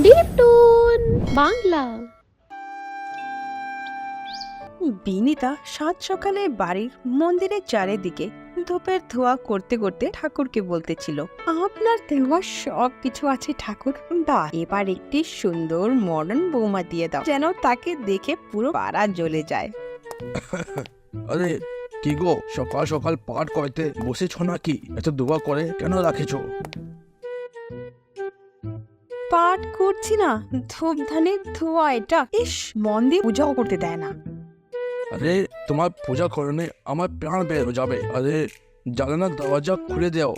ডিপটুন বাংলা। বিনিতা সাত সকালে বাড়ির মন্দিরের চারিদিকে ধূপের ধোঁয়া করতে করতে ঠাকুরকে বলতেছিল, আপনার দেওয়া সব কিছু আছে ঠাকুর, বা এবার একটি সুন্দর মডার্ন বৌমা দিয়ে দাও, যেন তাকে দেখে পুরো পাড়া জ্বলে যায়। আরে কি গো, সকাল সকাল পাঠ করতে বসেছ নাকি? এত দোয়া করে কেন রাখেছ? পাঠ করছি না, ধূপধানের ধোঁয়া এটা, ইস, মন দিয়ে পূজাও করতে দেয় না। আরে তোমার পূজা করনে আমার প্রাণ বের হয়ে যাবে। আরে জানালার দরজা খুলে দাও।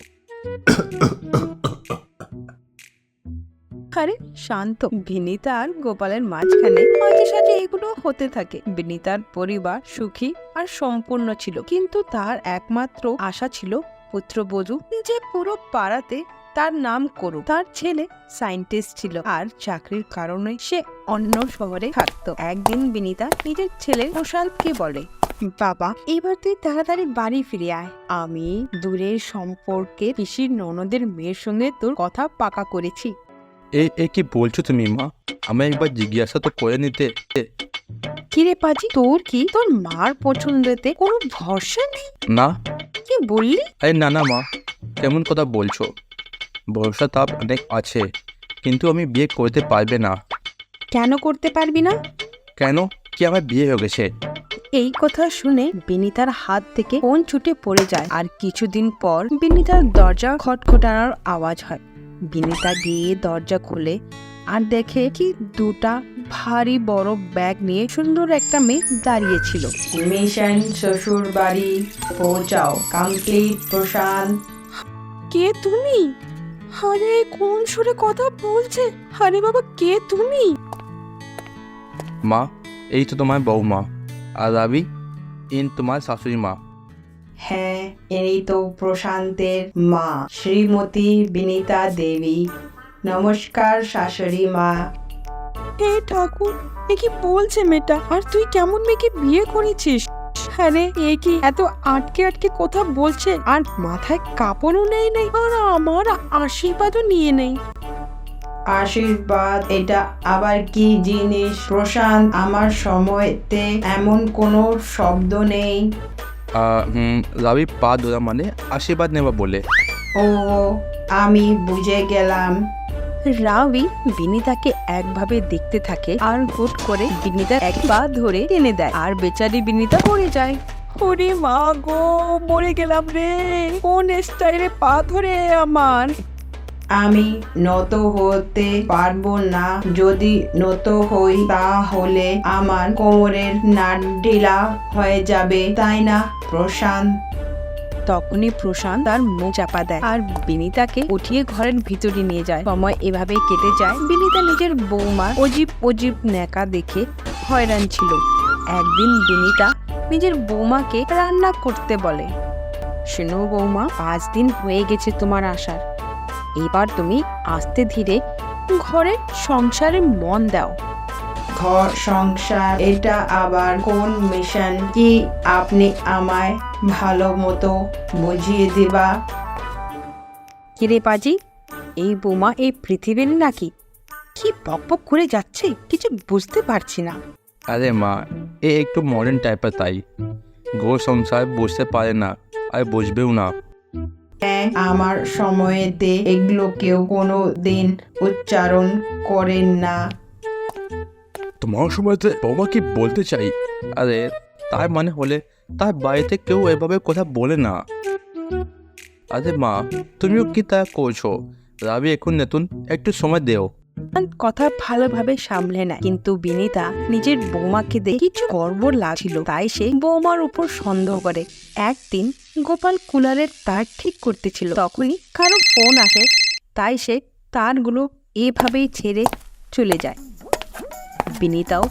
আরে শান্ত। বিনিতা আর গোপালের মাঝখানে মাঝে সাঝে এগুলো হতে থাকে। বিনিতার পরিবার সুখী আর সম্পূর্ণ ছিল, কিন্তু তার একমাত্র আশা ছিল পুত্রবধূ যে পুরো পাড়াতে তার নাম করুক। তার ছেলে সায়েন্টিস্ট ছিল আর চাকরির কারণে সে অন্য শহরে থাকতো। একদিন বিনিতা নিজের ছেলে প্রশান্তকে বলে, বাবা, এবার তুই তাড়াতাড়ি বাড়ি ফিরে আয়। আমি দূরের সম্পর্কে পিসির ননদের মেয়ের সঙ্গে তোর কথা পাকা করেছি। এ কি বলছো তুমি মা? আমি একবার জিজ্ঞাসা তো করে নিতে। কিরে পাজি, তোর কি তোর মার পছন্দতে কোনো ভরসা নেই? না। কি বললি? আরে না না মা, কেমন কথা বলছো? ভরসা তাপ অনেক আছে, কিন্তু আমি বিয়ে করতে পারবে না। কেন করতে পারবি না? কেন? কি আমার বিয়ে হয়ে গেছে? এই কথা শুনে বিনিতার হাত থেকে ফোন ছুটে পড়ে যায়। আর কিছুদিন পর বিনিতার দরজা খটখটানোর আওয়াজ হয়। বিনিতা গিয়ে দরজা খোলে আর দেখে কি দুটা ভারী বড় ব্যাগ নিয়ে সুন্দর একটা মেয়ে দাঁড়িয়েছিল। মিশন শ্বশুর বাড়ি পৌঁছাও কমপ্লিট প্রশান্ত। কে তুমি? আরে কোন সুরে কথা বলছে? আরে বাবা, কে তুমি? মা, এই তো তোমার বৌমা, আর রাবি তোমার শাশুড়ি মা। হ্যাঁ, এই তো প্রশান্তের মা, শ্রীমতী বিনিতা দেবী। নমস্কার শাশুড়ি মা। হে ঠাকুর, এ কি বলছে মেয়েটা? আর তুই কেমন মেয়েকে বিয়ে করেছিস? আরে এ কি এত আটকে আটকে কথা বলছে, আর মাথায় কাপড়ও নেই নেই, আর আমার আশীর্বাদও নিয়ে নেই। আশীর্বাদ এটা আবার কি জিনিস প্রশান্ত? আমার সময়তে এমন কোনো শব্দ নেই। রাবি পা ধরা মানে আশীর্বাদ নেওয়া বলে। ও, আমি বুঝে গেলাম। রাবি বিনিতাকে একভাবে দেখতে থাকে আর হুট করে বিনিতা এক পা ধরে টেনে দেয়, আর বেচারি বিনিতা পড়ে যায়। ওরে মা গো, মরে গেলাম রে! কোন স্টাইলে পা ধরে আমার! আমি নত হতে পারবো না। যদি নত হই তাহলে আমার কোমরের নাট ঢিলা হয়ে যাবে, তাই না প্রশান্ত? তখনই প্রশান্ত তার মুখ চাপা দেয় আর বিনিতাকে উঠিয়ে ঘরের ভিতরে নিয়ে যায়। সময় এভাবেই কেটে যায়। বিনিতা নিজের বৌমার অজীব অজীব ন্যাকা দেখে হয়রান ছিল। একদিন বিনিতা নিজের বৌমাকে রান্না করতে বলে, শোনো বৌমা, 5 দিন হয়ে গেছে তোমার আসার, এবার তুমি আস্তে ধীরে ঘরের সংসারে মন দাও। ঘর সংসার এটা আবার কোন মিশন? কি আপনি আমায় ভালো মতো বুঝিয়ে দিবা? কিরে পাজি, এই বোমা এই পৃথিবীর নাকি? কি বকবক করে যাচ্ছে, কিছু বুঝতে পারছি না। আরে মা, একটু মডার্ন টাইপের, তাই ঘর সংসার বুঝতে পারে না আর বুঝবেও না। আমার সময়েতে এগুলো কেউ কোনো দিন উচ্চারণ করেন না। তোমার সময়তে বৌমা কি বলতে চাই? আরে তার মানে হলে তার বাড়িতে কেউ এভাবে কথা বলে না। আরে মা, তুমিও কি তা করছো? রাবি এখন নতুন, একটু সময় দেও। কথা ভালোভাবে সামলে নেয়, কিন্তু বিনিতা নিজের বৌমাকে দেখে কিছু গর্ব লাগছিল, তাই সে বৌমার উপর সন্দেহ করে। একদিন গোপাল কুলারের তার ঠিক করতেছিল, তখনই কারো ফোন আসে, তাই সে তারগুলো এভাবেই ছেড়ে চলে যায়। বিনিতাও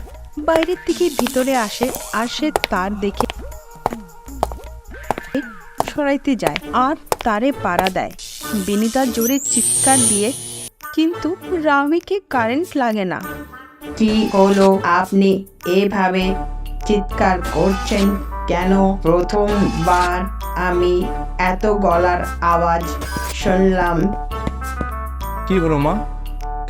বাইরের থেকে ভিতরে আসে আর সে তার দেখে সরাইতে যায় আর তারে পাড়া দেয়। বিনিতা জোরে চিৎকার দিয়ে, কিন্তু রামিকে কারেন্ট লাগে না। কি হলো, আপনি এভাবে চিৎকার করছেন কেন? প্রথমবার আমি এত গলার আওয়াজ শুনলাম। কি হলো মা,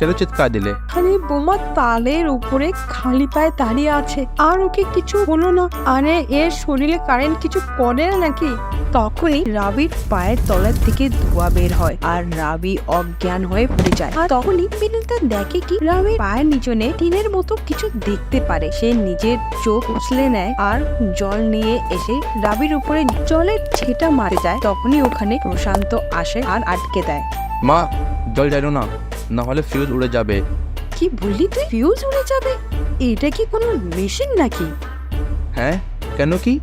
কেন চিৎকার দিলে? আরে বোমা তালের উপরে খালি পায়ে দাঁড়িয়ে আছে আর ওকে কিছু হলো না। আরে এর শরীরে কারেন্ট কিছু করে না নাকি? তখনই রাবির পায়ের তলার থেকে ধোঁয়া বের হয় আর রাবি অজ্ঞান হয়ে পড়ে যায়। আর তখনই বিনিতা দেখে কি রাবির পায়ের নিচনে টিনের মতো কিছু দেখতে পারে। সে নিজের চোখ উছলে নেয় আর জল নিয়ে এসে রাবির উপরে জলের ছেটা মারে যায়। তখনই ওখানে প্রশান্ত আসে আর আটকে দেয়। মা, জল ঢালো না, না হলে ফিউজ উড়ে যাবে। কি বললি তুই? ফিউজ উড়ে যাবে? এটা কি কোনো মেশিন নাকি? হ্যাঁ, কেন কি?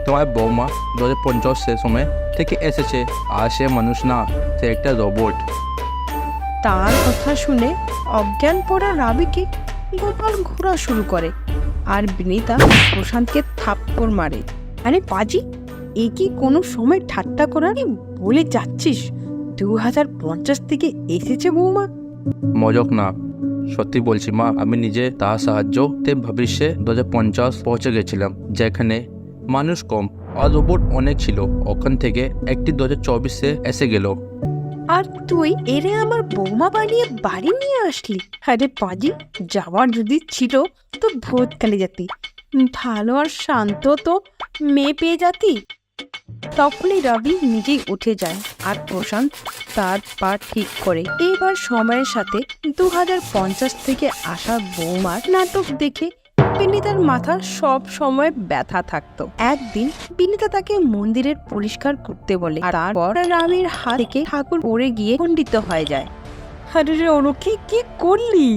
তোমার বৌমা 2050 সময় থেকে এসেছে, আর সে মানুষ না, সে একটা রোবট। তার কথা শুনে অজ্ঞান পড়া রাবিকে গোপাল ঘোরা শুরু করে আর বিনিতা প্রশান্তকে থাপ্পড় মারে। আরে পাজি, এ কি কোনো সময় ঠাট্টা করা? কি বলে যাচ্ছিস? 2050 থেকে এসেছে বৌমা? মজক না, সত্যি বলছি মা। আমি নিজে তার সাহায্যতে ভবিষ্যে 2050 পৌঁছে গেছিলাম, যেখানে মানুষ কম আর রোবট অনেক ছিল। ওখান থেকে একটি 2024 এসে গেল। আর তুই এরে আমার বৌমা বানিয়ে বাড়ি নিয়ে আসলি? আরে পাজি, যাওয়ার যদি ছিল তো ভোটকালে যেতি, ভালো আর শান্ত তো মেয়ে পেয়ে যাতি। তখনই রবি নিজেই উঠে যায় আর প্রশান্ত তার পা ঠিক করে। এবার সময়ের সাথে 2050 থেকে আসা বৌমার নাটক দেখে বিনিতার মাথা সব সময় ব্যথা থাকতো। একদিন বিনিতা তাকে মন্দিরের পরিষ্কার করতে বলে, আর তারপর রামের হাত থেকে ঠাকুর পড়ে গিয়ে খণ্ডিত হয়ে যায়। আরে অনুকে কি করলি?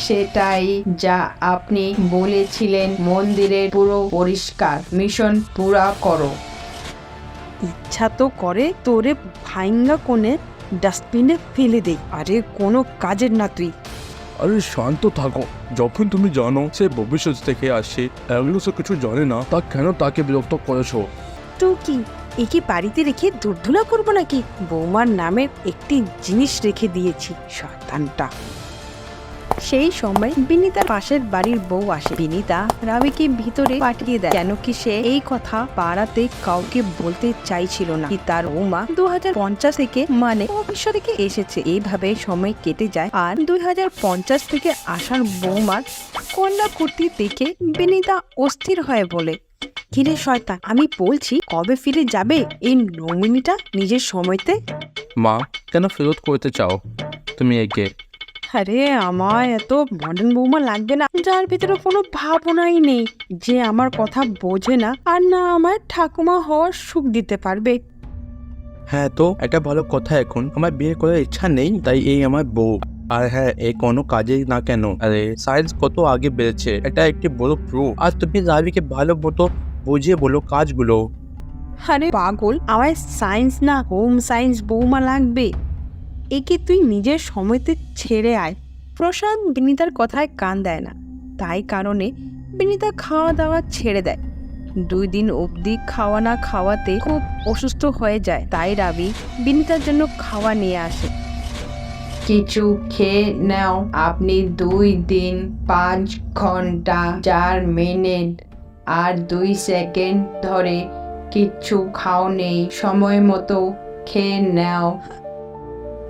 সেটাই যা আপনি বলেছিলেন, মন্দিরের পুরো পরিষ্কার, মিশন পুরা করো। ইচ্ছা তো করে তোরে ভাইঙ্গা কোণে ডাস্টবিনে ফেলে দেই। আরে কোনো কাজের না তুই। আরে শান্ত থাকো, যখন তুমি জানো সে ভবিষ্যৎ থেকে আসে, এগুলো সে কিছু জানে না, তা কেন তাকে বিরক্ত করেছো? তো কি একে বাড়িতে রেখে দুর্ধুলা করবো নাকি? বৌমার নামের একটি জিনিস রেখে দিয়েছি, শয়তানটা। সেই সময় বিনিতার পাশের বাড়ির বউ আসে। বিনিতা রাবিকে ভিতরে পাঠিয়ে দেয়, কেন কি সে এই কথা পাড়াতে কাউকে বলতে চাইছিল না কি তার বৌমা 2050 থেকে মানে ভবিষ্যৎ থেকে এসেছে। এইভাবে সময় কেটে যায় আর 2050 থেকে আসার বৌমার কন্যাকুর্তি দেখে বিনিতা অস্থির হয়ে বলে, কিরে শয়তান, আমি বলছি কবে ফিরে যাবে এই নমিনিটা নিজের সময়তে? মা, কেন ফেরত করতে চাও তুমি একে? আরে আমার এত মডার্ন বৌমা লাগবে না, যার ভিতরে কোনো ভাবনাই নেই, যে আমার কথা বোঝে না আর না আমার ঠাকুমা হওয়ার সুখ দিতে পারবে। হ্যাঁ, তো এটা ভালো কথা। এখন আমার বিয়ে করার ইচ্ছা নেই, তাই এই আমার বউ। আর হ্যাঁ, এই কোনো কাজেই না কেন। আরে সায়েন্স কত আগে বেড়েছে, এটা একটি বড় প্রুফ। আর তুমি রাবিকে ভালো মতো বুঝিয়ে বলো কাজগুলো। আরে পাগল, আমার সায়েন্স না হোম সায়েন্স বৌমা লাগবে। একে তুই নিজের সময়তে ছেড়ে আয়। প্রশান্ত বিনিতার কথায় কান দেয় না, তাই কারণে বিনিতা খাওয়া দাওয়া ছেড়ে দেয়। 2 দিন অবধি খাওয়া না খাওয়াতে খুব অসুস্থ হয়ে যায়। তাই রাবি বিনিতার জন্য খাওয়া নিয়ে আসে। কিছু খেয়ে নাও। আপনি 2 দিন 5 ঘন্টা 4 মিনিট আর 2 সেকেন্ড ধরে কিচ্ছু খাওনি, সময় মতো খেয়ে নাও।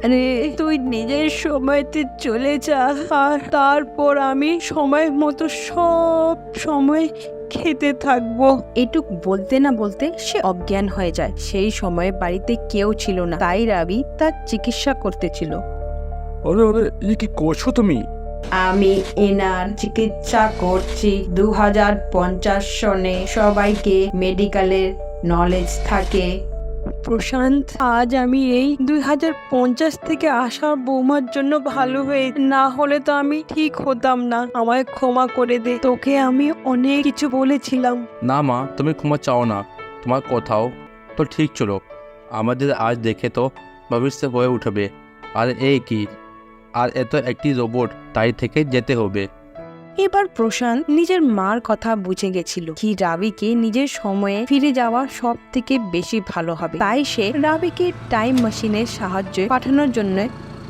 আরে তুই নিজের সময়তে চলে যা, আর তারপর আমি সময় মতো সব সময় খেতে থাকবো। এটুক বলতে না বলতে সে অজ্ঞান হয়ে যায়। সেই সময় বাড়িতে কেউ ছিল না, তাই রাবি তার চিকিৎসা করতেছিল। আরে আরে, এই কি করছো তুমি? আমি এনার চিকিৎসা করছি। 2050 সনে সবাইকে মেডিকেলের নলেজ থাকে। প্রশান্ত, আজ আমি এই 2050 থেকে আসা বৌমার জন্য ভালো হয়ে, না হলে তো আমি ঠিক হতাম না। আমায় ক্ষমা করে দে, তোকে আমি অনেক কিছু বলেছিলাম। না মা, তুমি ক্ষমা চাও না, তোমার কথাও তো ঠিক ছিল। আমাদের আজ দেখে তো ভবিষ্যৎ হয়ে উঠবে। আর এই কি, আর এত একটি রোবট, তাই থেকে যেতে হবে। এবার প্রশান্ত নিজের মার কথা বুঝে গেছিল কি রাবিকে নিজের সময়ে ফিরে যাওয়া সব থেকে বেশি ভালো হবে। তাই সে রাবিকে টাইম মেশিনের সাহায্যে পাঠানোর জন্য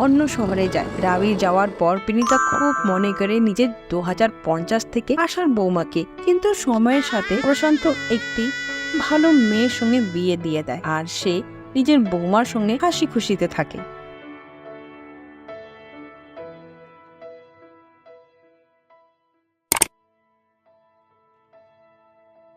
অন্য শহরে যায়। রাবি যাওয়ার পর বিনিতা খুব মনে করে নিজের 2050 থেকে আসার বৌমাকে, কিন্তু সময়ের সাথে প্রশান্ত একটি ভালো মেয়ের সঙ্গে বিয়ে দিয়ে দেয় আর সে নিজের বৌমার সঙ্গে হাসি খুশিতে থাকে।